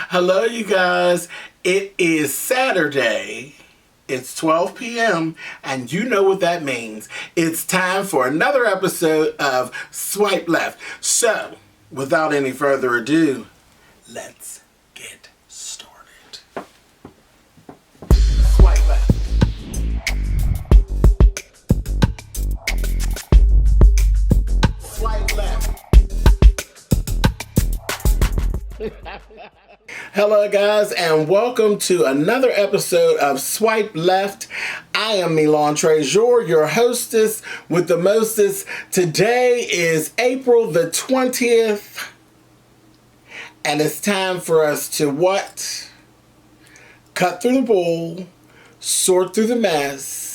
Hello, you guys. It is Saturday. It's 12 p.m. and you know what that means. It's time for another episode of Swipe Left. So, without any further ado, let's get started. Swipe left. Swipe left. Hello guys, and welcome to another episode of Swipe Left. I am Milan Trezor, your hostess with the mostest. Today is April the 20th, and it's time for us to what? Cut through the bull, sort through the mess,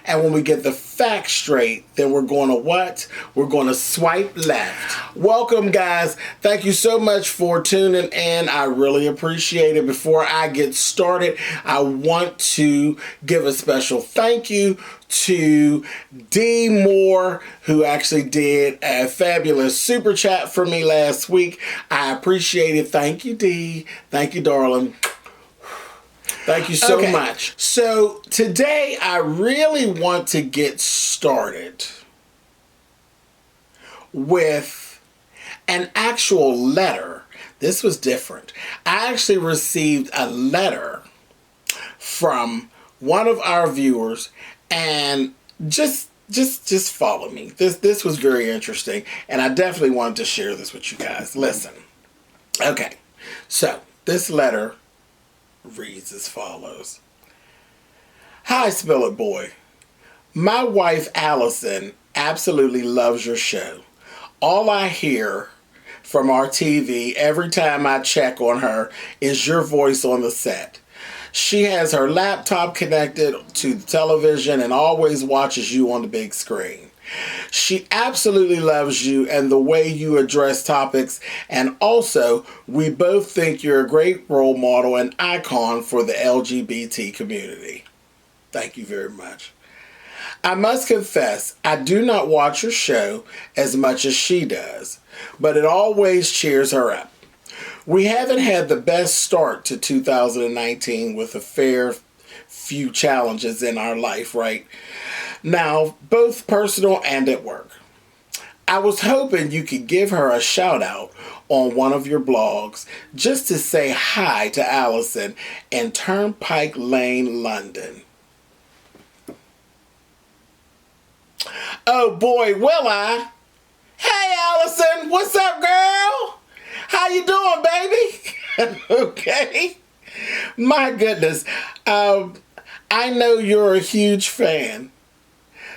and when we get the facts straight, then we're going to what? We're going to swipe left. Welcome, guys. Thank you so much for tuning in. I really appreciate it. Before I get started, I want to give a special thank you to D Moore, who actually did a fabulous super chat for me last week. I appreciate it. Thank you, D. Thank you, darling. Thank you so much. So today I really want to get started with an actual letter. This was different. I actually received a letter from one of our viewers, and just follow me. This was very interesting, and I definitely wanted to share this with you guys. Listen. Okay. So this letter reads as follows. Hi, Spillitboy. My wife, Allison, absolutely loves your show. All I hear from our TV every time I check on her is your voice on the set. She has her laptop connected to the television and always watches you on the big screen. She absolutely loves you and the way you address topics, and also we both think you're a great role model and icon for the LGBT community. Thank you very much. I must confess, I do not watch her show as much as she does, but it always cheers her up. We haven't had the best start to 2019 with a fair few challenges in our life, right? Now, both personal and at work. I was hoping you could give her a shout out on one of your blogs just to say hi to Allison in Turnpike Lane, London. Oh boy, will I? Hey Allison, what's up, girl? How you doing, baby? Okay. My goodness. I know you're a huge fan.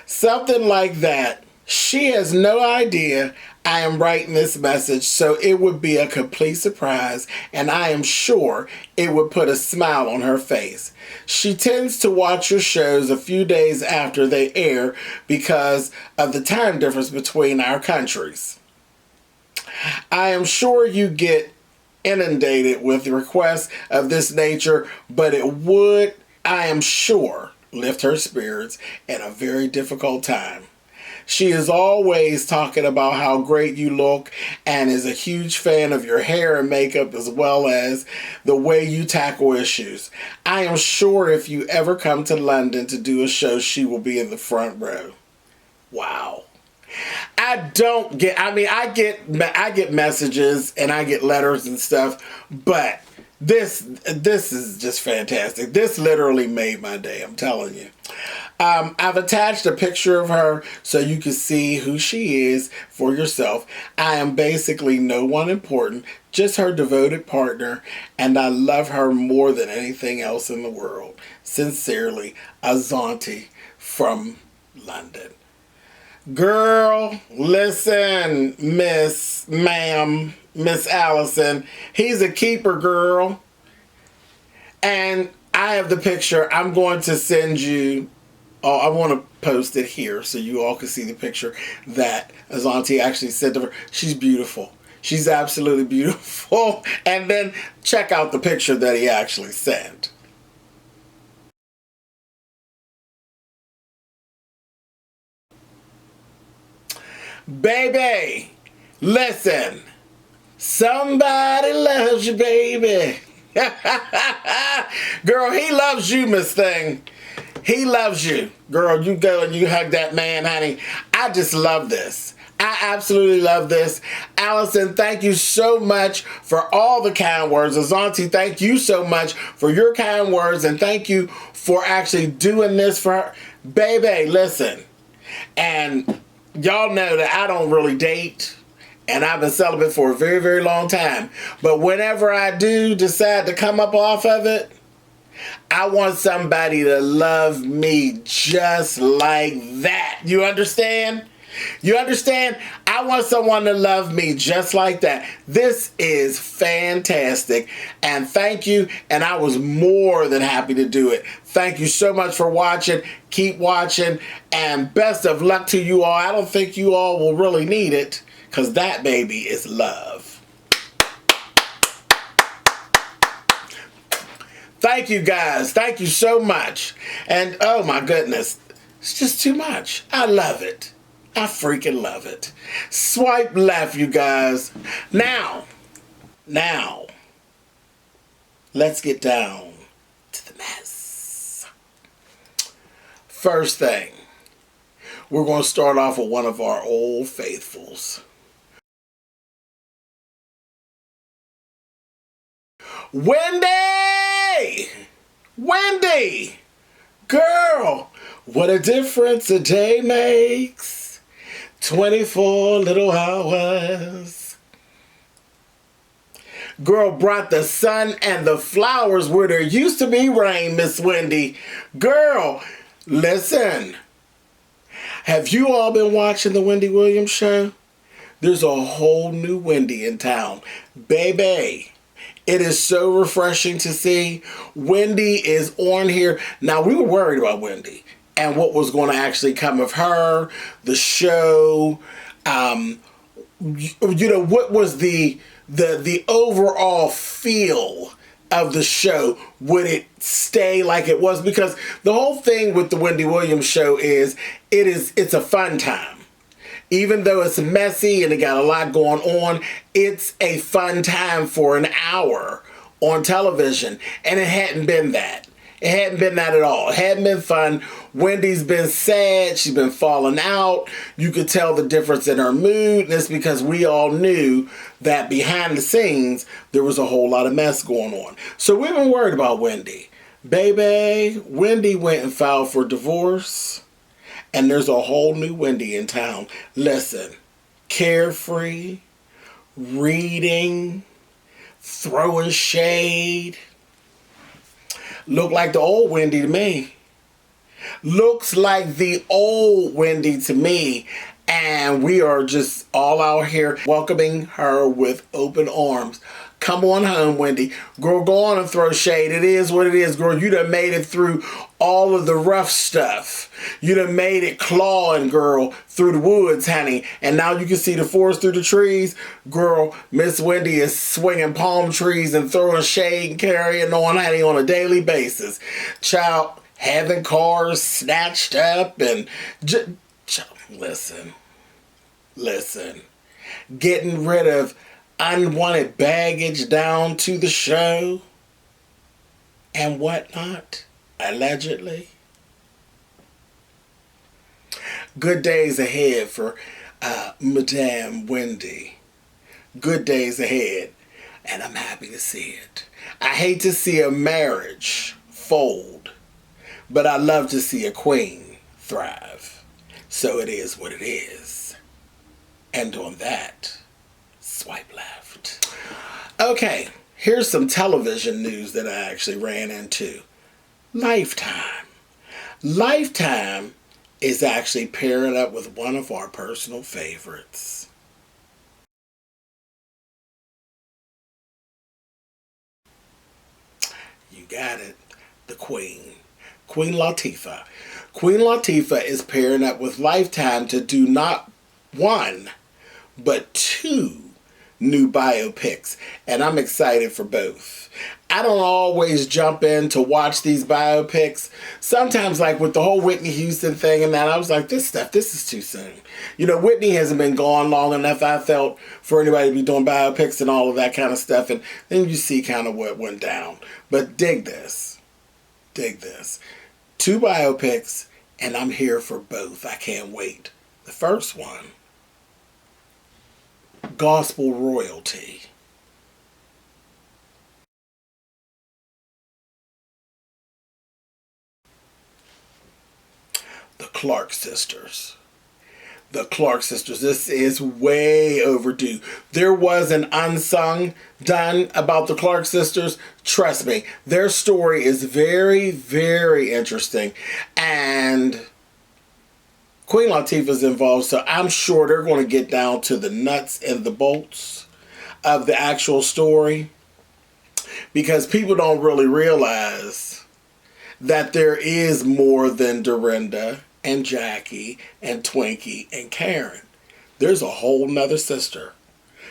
Something like that. She has no idea I am writing this message, so it would be a complete surprise, and I am sure it would put a smile on her face. She tends to watch your shows a few days after they air because of the time difference between our countries. I am sure you get inundated with requests of this nature, but it would, I am sure, lift her spirits in a very difficult time. She is always talking about how great you look and is a huge fan of your hair and makeup as well as the way you tackle issues. I am sure if you ever come to London to do a show, she will be in the front row. Wow. I get messages and I get letters and stuff, but this is just fantastic. This literally made my day, I'm telling you. I've attached a picture of her so you can see who she is for yourself. I am basically no one important, just her devoted partner, and I love her more than anything else in the world. Sincerely, Azanti from London. Girl, listen, Miss Allison, he's a keeper, girl. And I have the picture. I'm going to send you, I want to post it here so you all can see the picture that Azanti actually sent to her. She's beautiful. She's absolutely beautiful. And then check out the picture that he actually sent. Baby, listen. Somebody loves you, baby. Girl, he loves you, Miss Thing. He loves you. Girl, you go and you hug that man, honey. I just love this. I absolutely love this. Allison, thank you so much for all the kind words. Azanti, thank you so much for your kind words. And thank you for actually doing this for her. Baby, listen. And y'all know that I don't really date. And I've been celibate for a very, very long time. But whenever I do decide to come up off of it, I want somebody to love me just like that. You understand? You understand? I want someone to love me just like that. This is fantastic. And thank you. And I was more than happy to do it. Thank you so much for watching. Keep watching. And best of luck to you all. I don't think you all will really need it, because that baby is love. Thank you guys. Thank you so much. And oh my goodness, it's just too much. I love it. I freaking love it. Swipe left, you guys. Now, let's get down to the mess. First thing, we're going to start off with one of our old faithfuls. Wendy! Wendy! Girl, what a difference a day makes. 24 little hours. Girl brought the sun and the flowers where there used to be rain, Miss Wendy. Girl, listen. Have you all been watching the Wendy Williams show? There's a whole new Wendy in town. Baby, it is so refreshing to see. Wendy is on here. Now, we were worried about Wendy and what was going to actually come of her, the show. What was the overall feel of the show? Would it stay like it was? Because the whole thing with the Wendy Williams show is it's a fun time. Even though it's messy and it got a lot going on, it's a fun time for an hour on television. And it hadn't been that. It hadn't been that at all. It hadn't been fun. Wendy's been sad. She's been falling out. You could tell the difference in her mood. And it's because we all knew that behind the scenes, there was a whole lot of mess going on. So we've been worried about Wendy. Baby, Wendy went and filed for divorce. And there's a whole new Wendy in town. Listen, carefree, reading, throwing shade. Look like the old Wendy to me. Looks like the old Wendy to me. And we are just all out here welcoming her with open arms. Come on home, Wendy. Girl, go on and throw shade. It is what it is, girl. You done made it through all of the rough stuff. You done made it clawing, girl, through the woods, honey. And now you can see the forest through the trees. Girl, Miss Wendy is swinging palm trees and throwing shade and carrying on, honey, on a daily basis. Child, having cars snatched up and... Listen. Getting rid of unwanted baggage down to the show and whatnot, allegedly. Good days ahead for Madame Wendy. Good days ahead, and I'm happy to see it. I hate to see a marriage fold, but I love to see a queen thrive. So it is what it is. And on that, swipe left. Okay, here's some television news that I actually ran into. Lifetime. Lifetime is actually pairing up with one of our personal favorites. You got it. The Queen. Queen Latifah. Queen Latifah is pairing up with Lifetime to do not one, but two new biopics, and I'm excited for both. I don't always jump in to watch these biopics. Sometimes, like with the whole Whitney Houston thing and that, I was like, this is too soon. You know, Whitney hasn't been gone long enough, I felt, for anybody to be doing biopics and all of that kind of stuff. And then you see kind of what went down. But dig this. Dig this. 2 biopics, and I'm here for both. I can't wait. The first one, gospel royalty. The Clark sisters. The Clark sisters. This is way overdue. There was an unsung done about the Clark sisters. Trust me, their story is very, very interesting. And Queen Latifah's involved, so I'm sure they're going to get down to the nuts and the bolts of the actual story. Because people don't really realize that there is more than Dorinda and Jackie and Twinkie and Karen. There's a whole nother sister.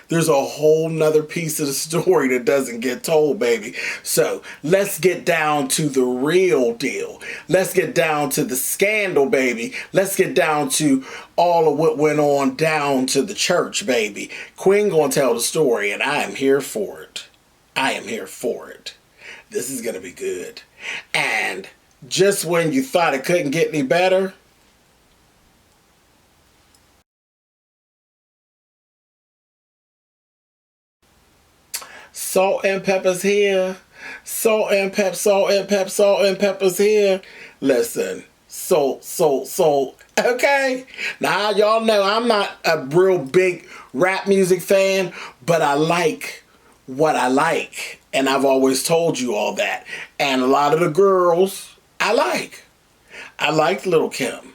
There's a whole nother piece of the story that doesn't get told, baby. So let's get down to the real deal. Let's get down to the scandal, baby. Let's get down to all of what went on down to the church, baby. Queen gonna tell the story, and I am here for it. I am here for it. This is gonna be good. And just when you thought it couldn't get any better, Salt and Pepper's here. Salt and Pep, Salt and Pep, Salt and Pepper's here. Listen, salt, salt, salt. Okay? Now, y'all know I'm not a real big rap music fan, but I like what I like. And I've always told you all that. And a lot of the girls, I like. I liked Lil' Kim.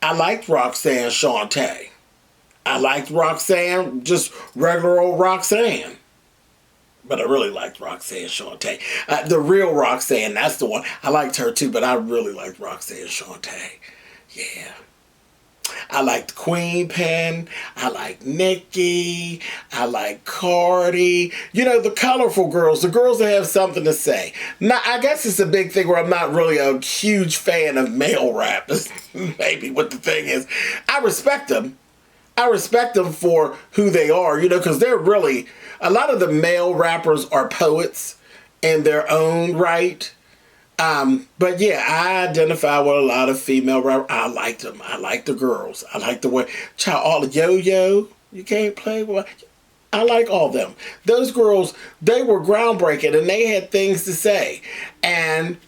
I liked Roxanne Shante. I liked Roxanne, just regular old Roxanne. But I really liked Roxanne Shante. The real Roxanne, that's the one. I liked her too, but I really liked Roxanne Shante. Yeah. I liked Queen Pen. I liked Nikki. I like Cardi. You know, the colorful girls, the girls that have something to say. Now, I guess it's a big thing where I'm not really a huge fan of male rap. Maybe what the thing is. I respect them. I respect them for who they are, you know, because they're really, a lot of the male rappers are poets in their own right. But yeah, I identify with a lot of female rappers. I liked them. I like the girls. I like the way, child, all the yo-yo, you can't play with. I like all them. Those girls, they were groundbreaking and they had things to say. And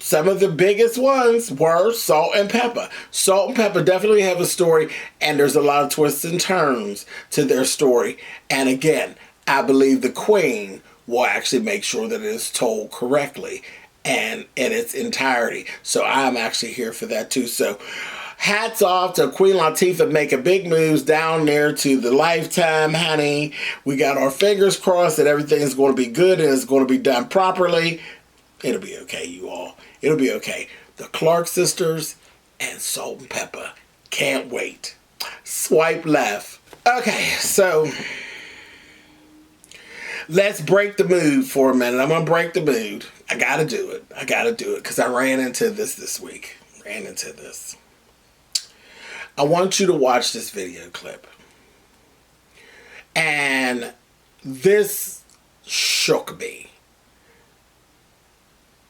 some of the biggest ones were Salt and Pepper. Salt and Pepper definitely have a story, and there's a lot of twists and turns to their story. And again, I believe the Queen will actually make sure that it is told correctly and in its entirety. So I'm actually here for that too. So hats off to Queen Latifah making big moves down there to the Lifetime, honey. We got our fingers crossed that everything is going to be good and it's going to be done properly. It'll be okay, you all. It'll be okay. The Clark sisters and Salt and Pepper. Can't wait. Swipe left. Okay, so let's break the mood for a minute. I'm going to break the mood. I got to do it. I got to do it because I ran into this week. Ran into this. I want you to watch this video clip. And this shook me.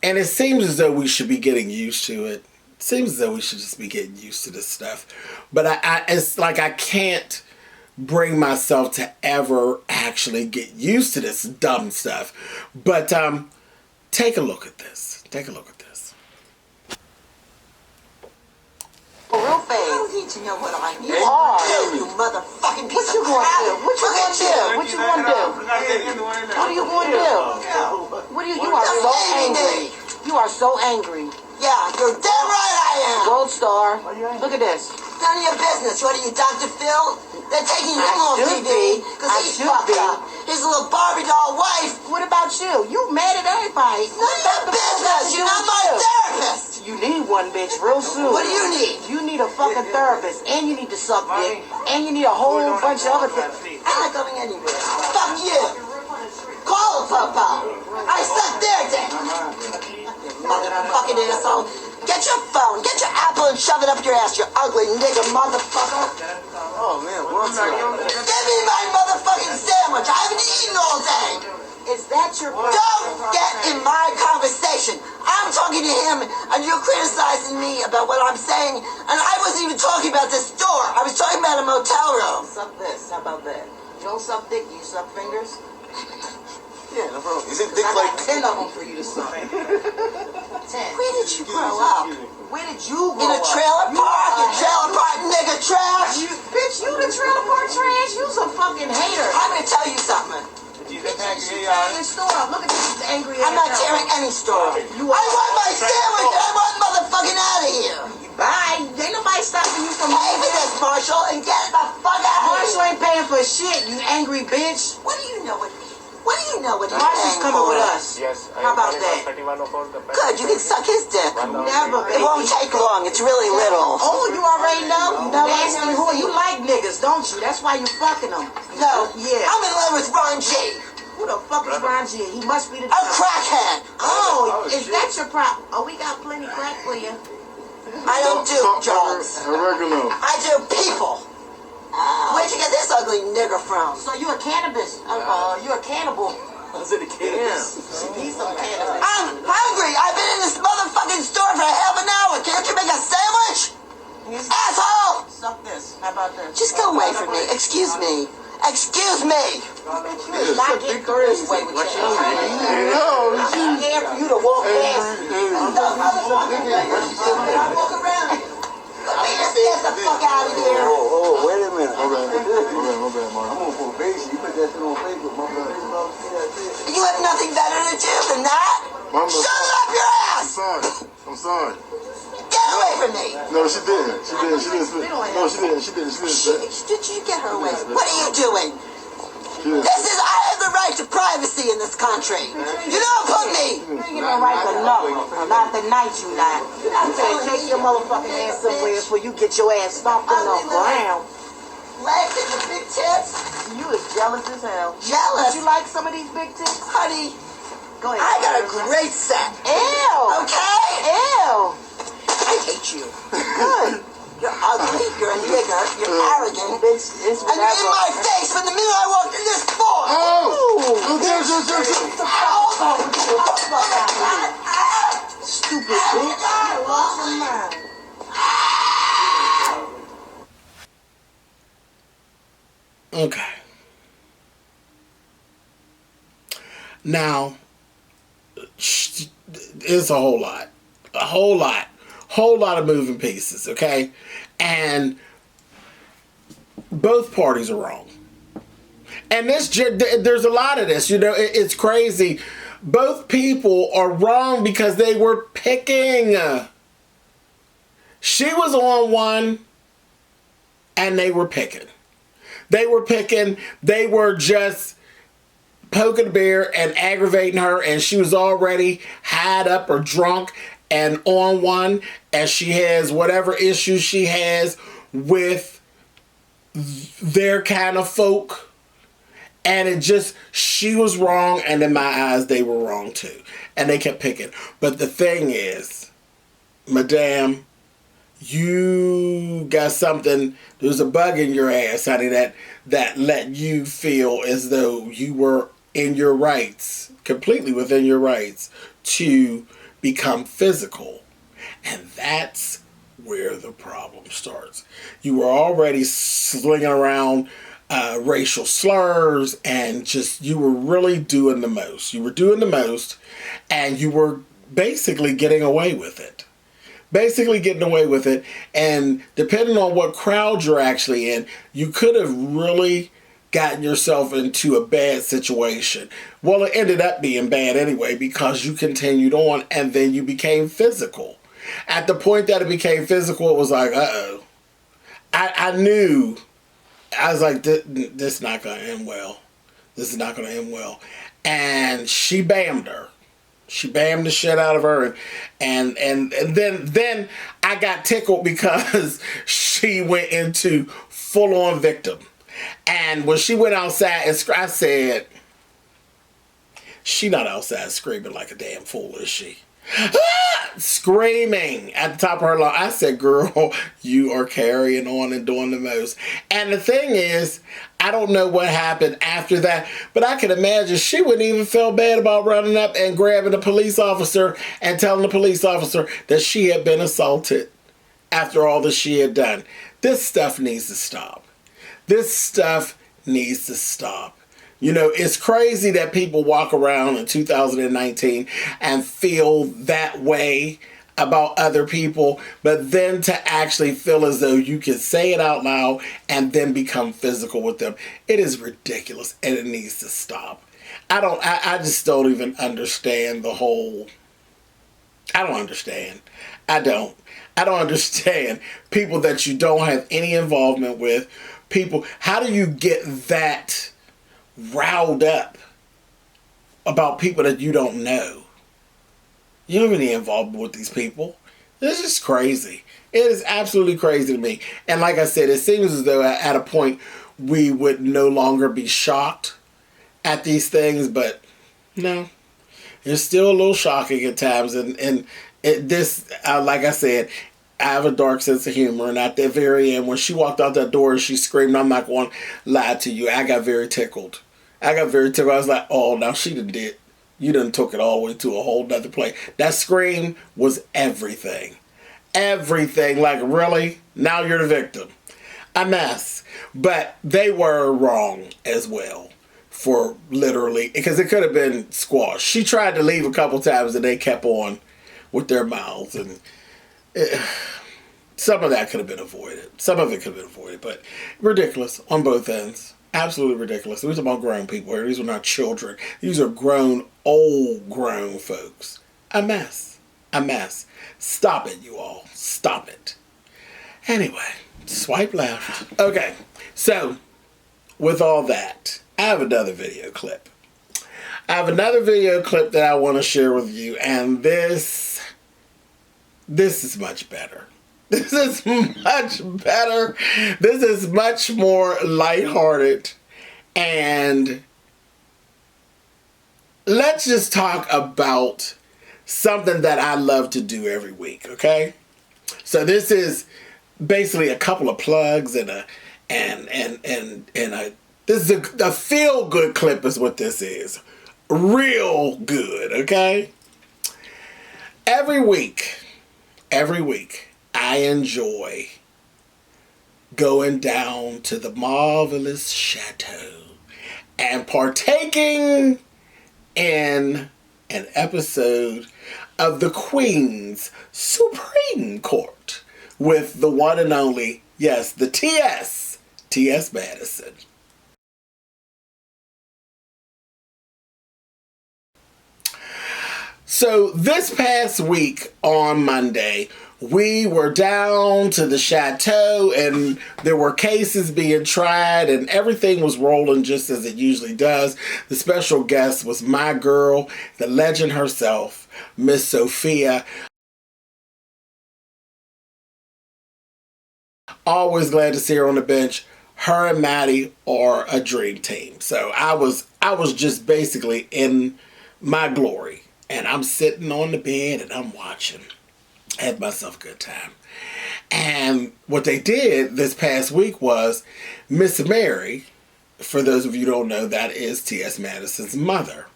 And it seems as though we should be getting used to it. It seems as though we should just be getting used to this stuff. But it's like I can't bring myself to ever actually get used to this dumb stuff. But take a look at this. Take a look at this. Real fast. You don't need to know what I need. You are. You motherfucking What piece you of going to crap. do? What you going to do? What you going to do? What are you going to do? What are you? You are so angry. You are so angry. Yeah, you're damn right I am. Goldstar. Look at this. None of your business. What are you, Dr. Phil? They're taking him off should TV be. because I he's should fucked be. up. His little Barbie doll wife. What about you? You mad at everybody. None of your business. You're not my therapist. You need one, bitch, real soon. What do you need? You need a fucking therapist, and you need to suck dick, and you need a whole bunch of other things. I'm not going anywhere. Fuck you. Call Papa. I suck their dick. You motherfucking asshole. Get your phone, get your Apple and shove it up your ass, you ugly nigga motherfucker. Oh man, what's up? Give me my motherfucking sandwich. I haven't eaten all day. Is that your problem? Don't get in my conversation. I'm talking to him and you're criticizing me about what I'm saying. And I wasn't even talking about this store. I was talking about a motel room. Suck this. How about that? You don't suck dick, you suck fingers? Yeah, no problem. Is it dick I like got 10 of them for you to suck. 10. Where did you grow up? Where did you grow In a up? trailer park? You trailer park nigga trash? Bitch, you the trailer park trash? You's a fucking hater. I'm gonna tell you something. Bitch, you tearing your store up. Look at this angry ass. I'm not tearing any store. I want my sandwich and I want motherfucking out of here. Bye. Ain't nobody stopping you from Pay for this, Marshall, and get the fuck out of Marshall here. ain't paying for shit, you angry bitch. What do you know what he's Marshall's paying coming for? with us. Yes. How about that? Good, you can suck his dick. Never, It won't baby. take long. It's really little. Oh, you already know? Nasty whore. You like niggas, don't you? That's why you fucking them. No. Yeah. I'm in love with Ron G. Who the fuck is Ron G? He must be the... A crackhead. Oh, is that your problem? Oh, we got plenty crack for you. I don't do drugs. Oregano. I do people. Where'd you get this ugly nigger from? So you a cannabis? You a cannibal? Is it a cannabis? He's some cannabis. I'm hungry. I've been in this motherfucking store for half an hour. Can't you make a sandwich? Asshole! Suck this. How about this? Just go away from me. Excuse me. Excuse me. You is not getting through this way with your ass. No, I'm here for you to walk past. Walk around. Get the fuck out of here. Oh, wait a minute. My bad, Mark. I'm on probation. You put that shit on Facebook, my bad. You have nothing better to do than that? Mama, Shut it up your I'm ass! sorry. I'm sorry. Get away from me! No, she didn't. She didn't. No, she didn't. Did you get her away? What are you doing? She didn't. I have the right to privacy in this country. You don't put me! You ain't no right to know. Not the night you not. You better take your motherfucking ass somewhere before you get your ass stomped in the ground. Legs and your big tits? You is jealous as hell. Jealous? Would you like some of these big tits? Honey, Go ahead. I got a great set. Ew. Okay? Ew. I hate you. Good. You're ugly, you're a nigger, you're arrogant, Bitch, it's and you're in my face from the minute I walked in this door! Stupid bitch. You lost your mind. Okay. Now, it's a whole lot. Whole lot of moving pieces, okay? And both parties are wrong. And there's a lot of this, it's crazy. Both people are wrong because they were picking. She was on one and they were picking. They were just poking the bear and aggravating her, and she was already high up or drunk and on one, and she has whatever issues she has with their kind of folk. And she was wrong, and in my eyes, they were wrong too. And they kept picking. But the thing is, madame, you got something, there's a bug in your ass, honey, that let you feel as though you were in your rights, completely within your rights, to become physical. And that's where the problem starts. You were already slinging around racial slurs, and you were really doing the most. You were doing the most, and you were basically getting away with it. And depending on what crowd you're actually in, you could have really gotten yourself into a bad situation. Well, it ended up being bad anyway, because you continued on and then you became physical. At the point that it became physical, it was like, uh-oh. I knew. I was like, this is not going to end well. This is not going to end well. And she bammed her. She bammed the shit out of her. And then I got tickled because she went into full-on victim. And when she went outside, and I said, she not outside screaming like a damn fool, is she? Screaming at the top of her lungs. I said, girl, you are carrying on and doing the most. And the thing is, I don't know what happened after that, but I can imagine she wouldn't even feel bad about running up and grabbing a police officer and telling the police officer that she had been assaulted after all that she had done. This stuff needs to stop. This stuff needs to stop. You know, it's crazy that people walk around in 2019 and feel that way about other people, but then to actually feel as though you can say it out loud and then become physical with them. It is ridiculous and it needs to stop. I just don't even understand the whole, I don't understand. I don't understand people that you don't have any involvement with. People, how do you get that riled up about people that you don't know? You don't have any involvement with these people. This is crazy. It is absolutely crazy to me. And like I said, it seems as though at a point we would no longer be shocked at these things, but no, it's still a little shocking at times. And like I said, I have a dark sense of humor, and at the very end, when she walked out that door and she screamed, I'm not going to lie to you, I got very tickled. I was like, oh, now she done did. You done took it all the way to a whole nother place. That scream was everything. Everything. Like, really? Now you're the victim. A mess. But they were wrong as well. For literally, because it could have been squashed. She tried to leave a couple times and they kept on with their mouths. And some of that could have been avoided. Some of it could have been avoided. But ridiculous on both ends. Absolutely ridiculous. These are about grown people here. These are not children. These are grown, old grown folks. A mess. A mess. Stop it, you all. Stop it. Anyway, swipe left. Okay, so with all that, I have another video clip. I have another video clip that I want to share with you, and this is much better. This is much better. This is much more lighthearted. And let's just talk about something that I love to do every week, okay? So this is basically a couple of plugs and a this is a feel-good clip is what this is. Real good, okay? Every week, I enjoy going down to the marvelous Chateau and partaking in an episode of the Queen's Supreme Court with the one and only, yes, the T.S. Madison. So this past week on Monday, we were down to the Chateau and there were cases being tried and everything was rolling just as it usually does. The special guest was my girl, the legend herself, Miss Sophia. Always glad to see her on the bench. Her and Maddie are a dream team. So I was just basically in my glory. And I'm sitting on the bed and I'm watching. I had myself a good time. And what they did this past week was Miss Mary, for those of you who don't know, that is T.S. Madison's mother.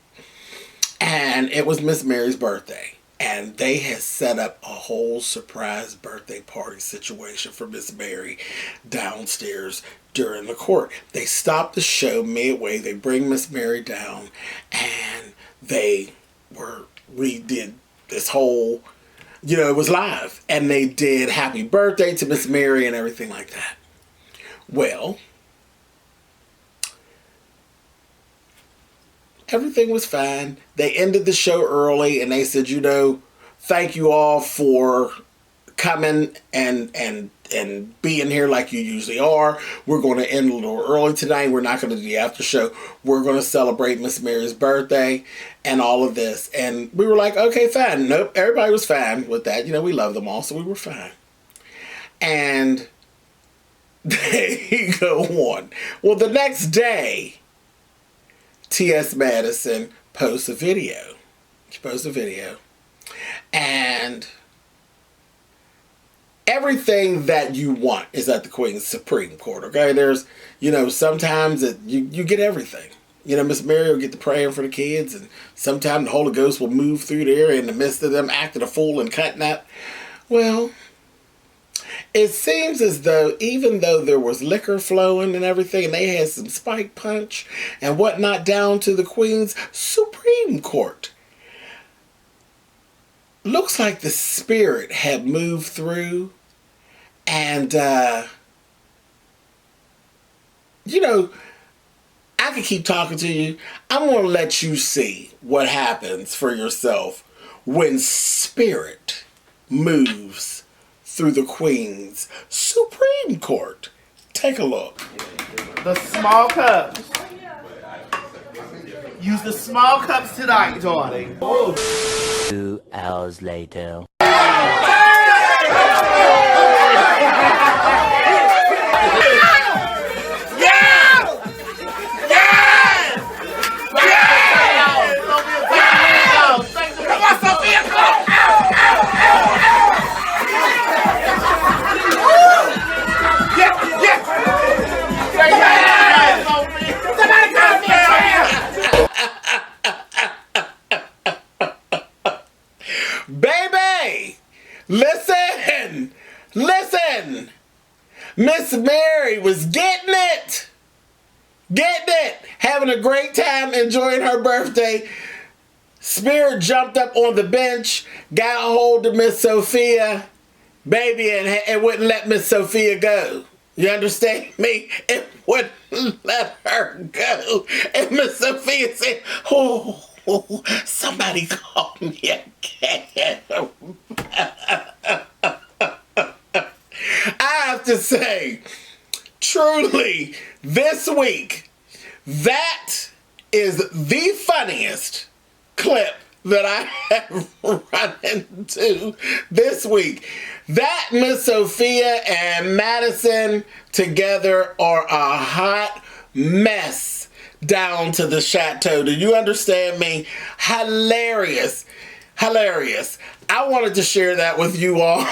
And it was Miss Mary's birthday. And they had set up a whole surprise birthday party situation for Miss Mary downstairs during the court. They stopped the show midway. They bring Miss Mary down and we did this whole, it was live. And they did happy birthday to Miss Mary and everything like that. Well, everything was fine. They ended the show early and they said, thank you all for coming and being here like you usually are. We're going to end a little early tonight. We're not going to do the after show. We're going to celebrate Miss Mary's birthday and all of this. And we were like, okay, fine. Nope, everybody was fine with that. We love them all, so we were fine. And they go on. Well, the next day, T.S. Madison posts a video. She posts a video. And everything that you want is at the Queen's Supreme Court, okay? There's, sometimes you get everything. Miss Mary will get to praying for the kids, and sometimes the Holy Ghost will move through there in the midst of them acting a fool and cutting up. Well, it seems as though, even though there was liquor flowing and everything, and they had some spike punch and whatnot down to the Queen's Supreme Court, looks like the spirit had moved through, and, I could keep talking to you. I'm going to let you see what happens for yourself when spirit moves through the Queen's Supreme Court. Take a look. The small cups. Use the small cups tonight, darling. 2 hours later. Baby, listen. Miss Mary was getting it, having a great time, enjoying her birthday. Spirit jumped up on the bench, got a hold of Miss Sophia, baby, and wouldn't let Miss Sophia go. You understand me? It wouldn't let her go. And Miss Sophia said, oh, somebody call me a cab. I have to say, truly, this week, that is the funniest clip that I have run into this week. That Miss Sophia and Madison together are a hot mess down to the Chateau. Do you understand me? Hilarious. I wanted to share that with you all.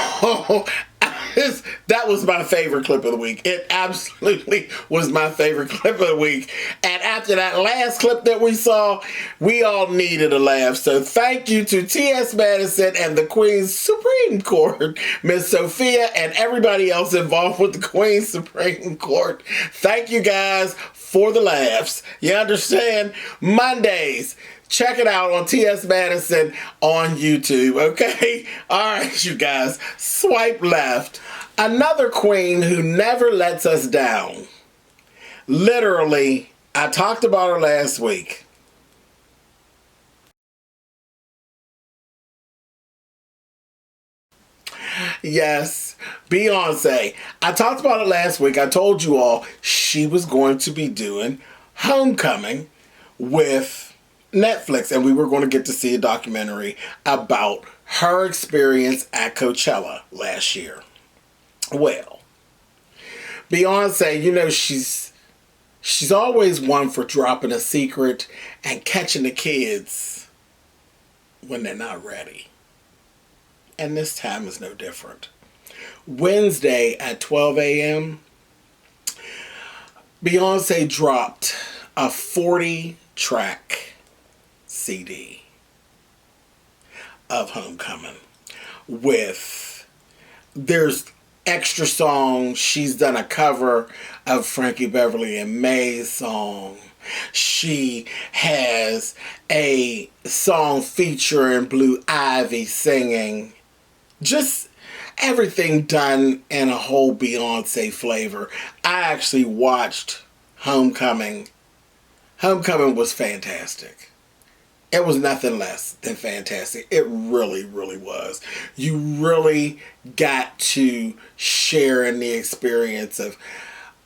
That was my favorite clip of the week. It absolutely was my favorite clip of the week. And after that last clip that we saw, we all needed a laugh. So thank you to T.S. Madison and the Queen's Supreme Court, Miss Sophia, and everybody else involved with the Queen's Supreme Court. Thank you guys for the laughs. You understand? Mondays. Check it out on T.S. Madison on YouTube, okay? All right, you guys, swipe left. Another queen who never lets us down. Literally, I talked about her last week. Yes, Beyonce. I talked about it last week. I told you all she was going to be doing Homecoming with Netflix, and we were going to get to see a documentary about her experience at Coachella last year. Well, Beyonce, she's always one for dropping a secret and catching the kids when they're not ready. And this time is no different. Wednesday at 12 a.m., Beyonce dropped a 40-track CD of Homecoming there's extra songs. She's done a cover of Frankie Beverly and May's song. She has a song featuring Blue Ivy singing. Just everything done in a whole Beyonce flavor. I actually watched Homecoming. Homecoming was fantastic. It was nothing less than fantastic. It really, really was. You really got to share in the experience of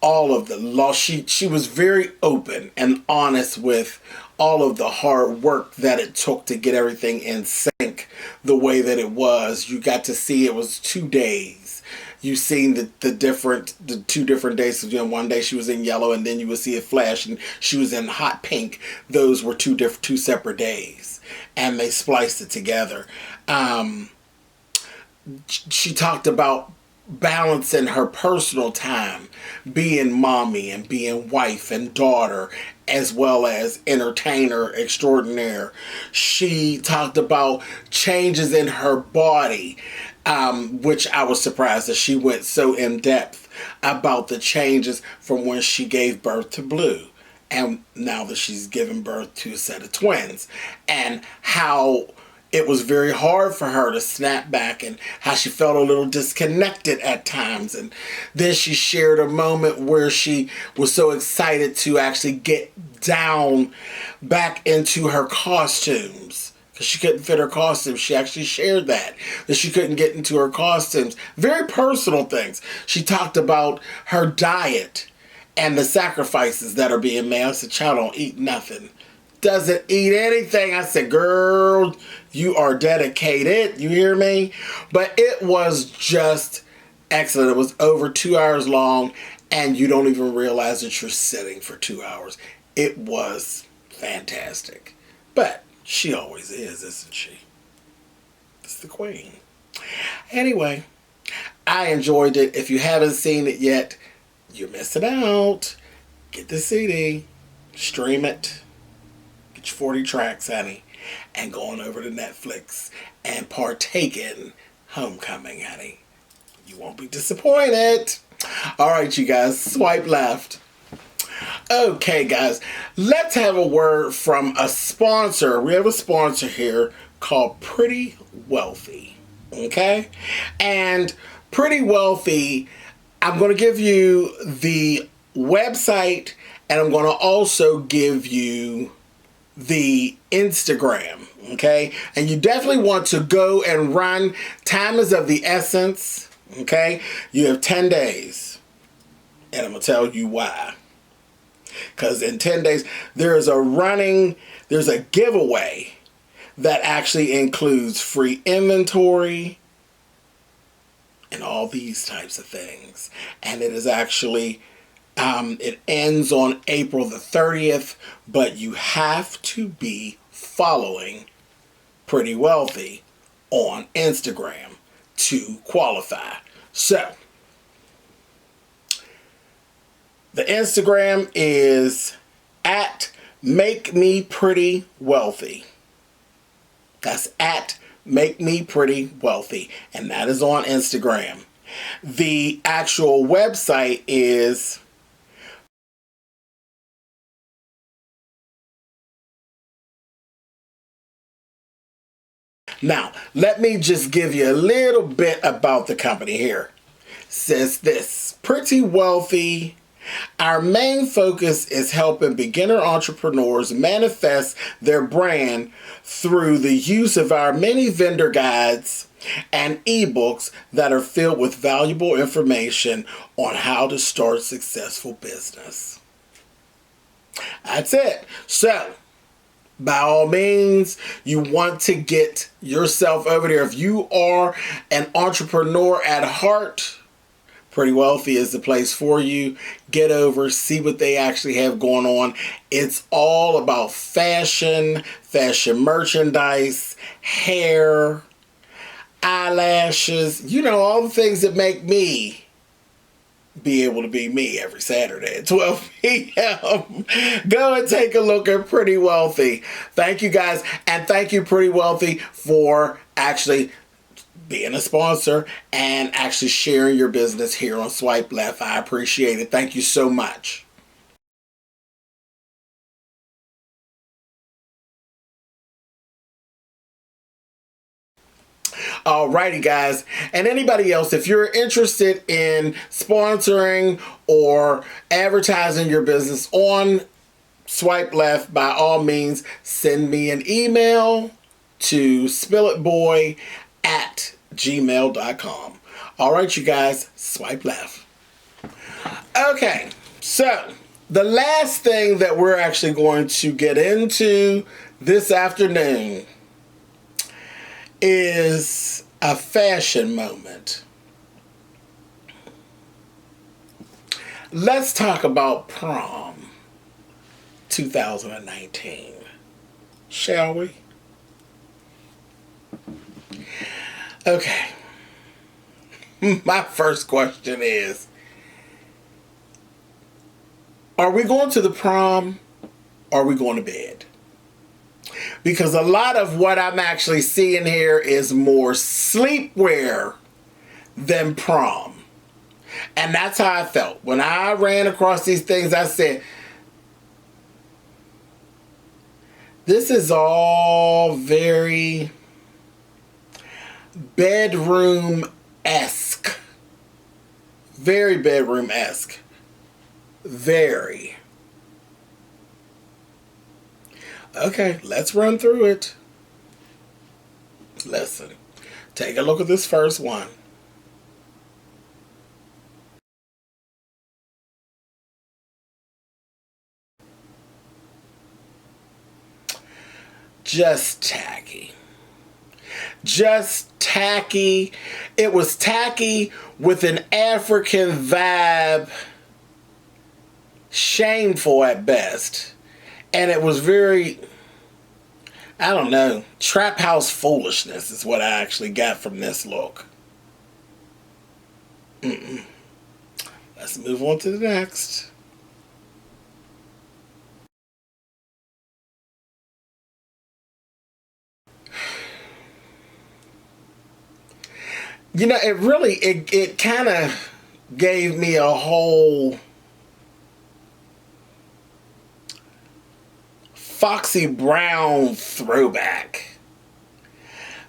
all of the loss. She was very open and honest with all of the hard work that it took to get everything in sync the way that it was. You got to see it was 2 days. you've seen the two different days. So, one day she was in yellow, and then you would see it flash, and she was in hot pink. Those were two separate days, and they spliced it together. She talked about balancing her personal time, being mommy and being wife and daughter, as well as entertainer extraordinaire. She talked about changes in her body, which I was surprised that she went so in depth about the changes from when she gave birth to Blue and now that she's given birth to a set of twins, and how it was very hard for her to snap back and how she felt a little disconnected at times. And then she shared a moment where she was so excited to actually get down back into her costumes because she couldn't fit her costumes. She actually shared that she couldn't get into her costumes. Very personal things. She talked about her diet and the sacrifices that are being made. I said, child, don't eat nothing. Doesn't eat anything. I said, girl, you are dedicated. You hear me? But it was just excellent. It was over 2 hours long, and you don't even realize that you're sitting for 2 hours. It was fantastic. But she always is, isn't she? It's the queen. Anyway, I enjoyed it. If you haven't seen it yet, you're missing out. Get the CD. Stream it. 40 tracks, honey, and go on over to Netflix and partake in Homecoming, honey. You won't be disappointed. All right, you guys, swipe left. Okay, guys, let's have a word from a sponsor. We have a sponsor here called Pretty Wealthy, okay? And Pretty Wealthy, I'm going to give you the website, and I'm going to also give you the Instagram, okay? And you definitely want to go and run. Time is of the essence, okay? You have 10 days, and I'm going to tell you why. Because in 10 days, there's a giveaway that actually includes free inventory and all these types of things. And it is actually it ends on April the 30th, but you have to be following Pretty Wealthy on Instagram to qualify. So, the Instagram is at Make Me Pretty Wealthy. That's at Make Me Pretty Wealthy, and that is on Instagram. The actual website is now, let me just give you a little bit about the company here. It says this, Pretty Wealthy. Our main focus is helping beginner entrepreneurs manifest their brand through the use of our many vendor guides and ebooks that are filled with valuable information on how to start successful business. That's it. So, by all means, you want to get yourself over there. If you are an entrepreneur at heart, Pretty Wealthy is the place for you. Get over, see what they actually have going on. It's all about fashion, fashion merchandise, hair, eyelashes, all the things that make me be able to be me every Saturday at 12 p.m. Go and take a look at Pretty Wealthy. Thank you, guys. And thank you, Pretty Wealthy, for actually being a sponsor and actually sharing your business here on Swipe Left. I appreciate it. Thank you so much. Alrighty, guys, and anybody else, if you're interested in sponsoring or advertising your business on Swipe Left, by all means, send me an email to spillitboy@gmail.com. Alright, you guys, swipe left. Okay, so the last thing that we're actually going to get into this afternoon is a fashion moment. Let's talk about Prom 2019. Shall we? Okay. My first question is, are we going to the prom or are we going to bed? Because a lot of what I'm actually seeing here is more sleepwear than prom. And that's how I felt. When I ran across these things, I said, this is all very bedroom-esque. Very bedroom-esque. Very. Okay, let's run through it. Listen, take a look at this first one. Just tacky. Just tacky. It was tacky with an African vibe. Shameful at best. And it was very, I don't know, trap house foolishness is what I actually got from this look. Let's move on to the next. You know, it kind of gave me a whole Foxy Brown throwback.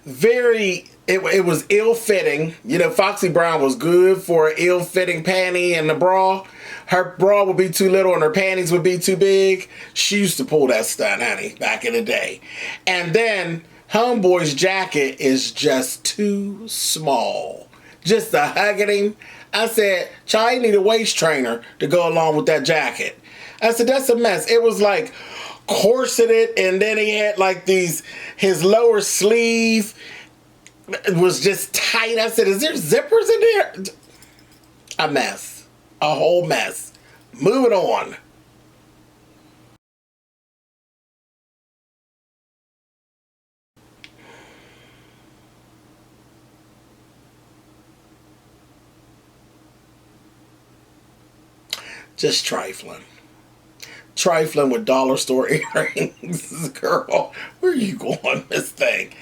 It was ill-fitting. You know, Foxy Brown was good for an ill-fitting panty and the bra. Her bra would be too little and her panties would be too big. She used to pull that stunt, honey, back in the day. And then Homeboy's jacket is just too small. Just to hug at him. I said, child, you need a waist trainer to go along with that jacket. I said, that's a mess. It was like corseted, and then he had like his lower sleeve was just tight. I said, is there zippers in there? A mess. A whole mess. Moving on. Just trifling. Trifling with dollar store earrings. Girl, where are you going, Miss Thing?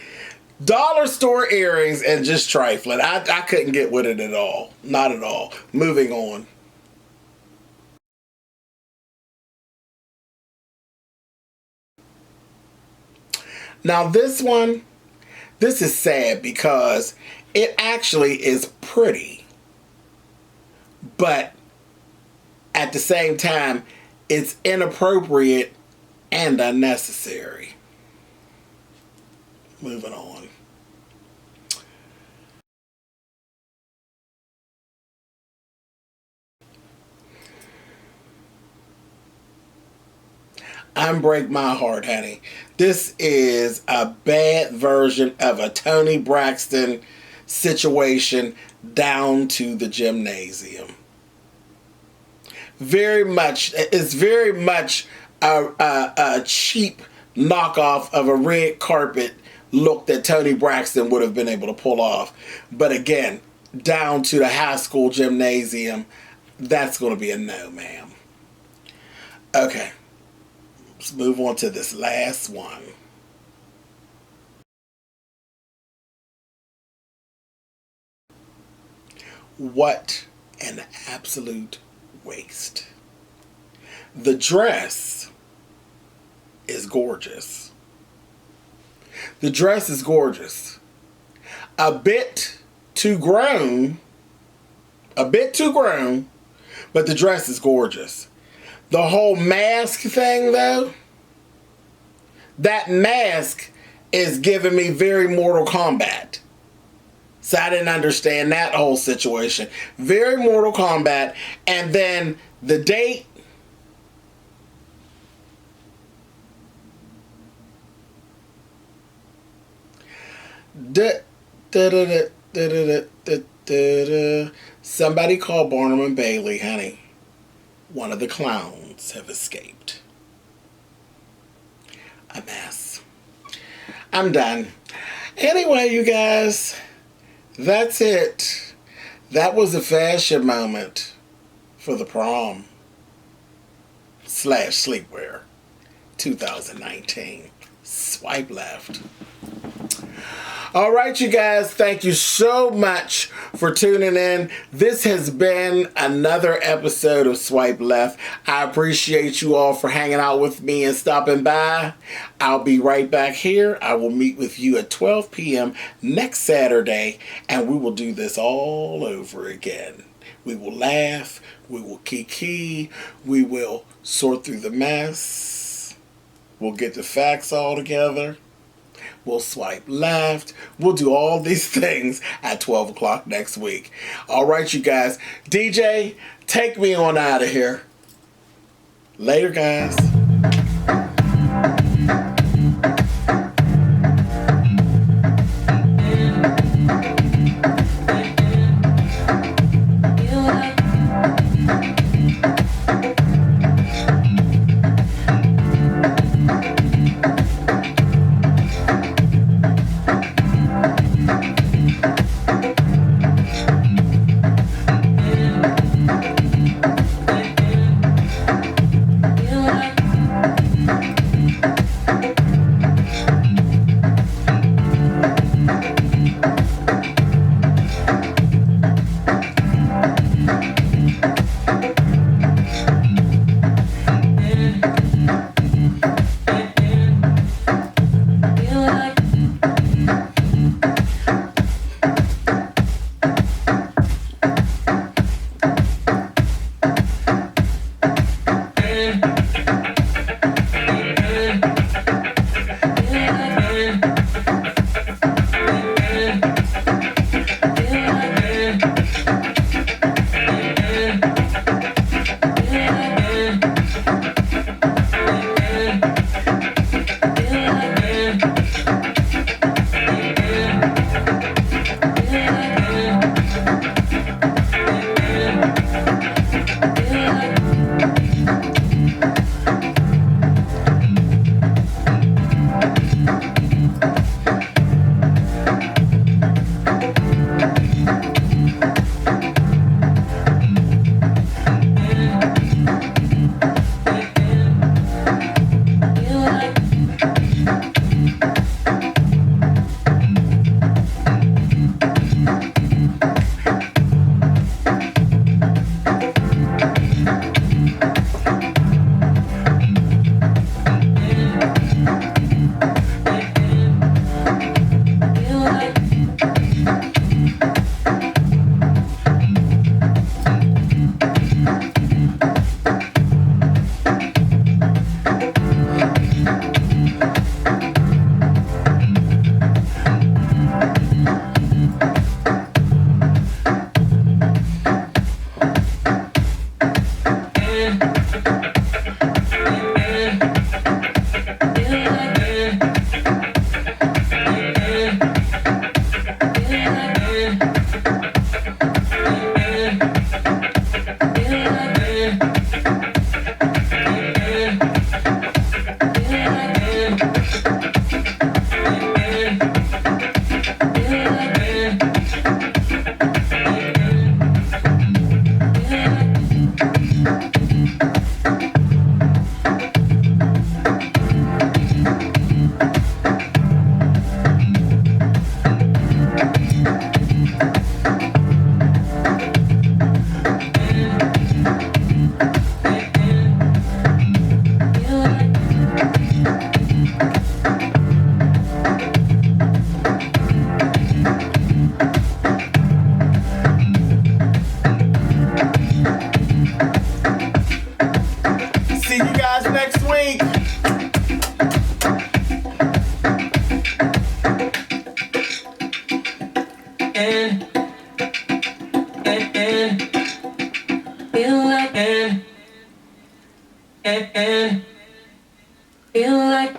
Dollar store earrings and just trifling. I couldn't get with it at all. Not at all. Moving on. Now this one, this is sad because it actually is pretty. But at the same time, it's inappropriate and unnecessary. Moving on. Unbreak my heart, honey. This is a bad version of a Toni Braxton situation down to the gymnasium. It's very much a cheap knockoff of a red carpet look that Toni Braxton would have been able to pull off. But again, down to the high school gymnasium, that's going to be a no, ma'am. Okay, let's move on to this last one. What an absolute waste. The dress is gorgeous. The dress is gorgeous. A bit too grown, but the dress is gorgeous. The whole mask thing, though, that mask is giving me very Mortal Kombat. So I didn't understand that whole situation. Very Mortal Kombat. And then the date. Somebody call Barnum and Bailey, honey. one of the clowns have escaped. A mess. I'm done. Anyway, you guys, that's it. That was a fashion moment for the prom / sleepwear 2019. Swipe left. All right, you guys, thank you so much for tuning in. This has been another episode of Swipe Left. I appreciate you all for hanging out with me and stopping by. I'll be right back here. I will meet with you at 12 p.m. next Saturday, and we will do this all over again. We will laugh. We will kiki. We will sort through the mess. We'll get the facts all together. We'll swipe left. We'll do all these things at 12 o'clock next week. All right, you guys. DJ, take me on out of here. Later, guys. Feel like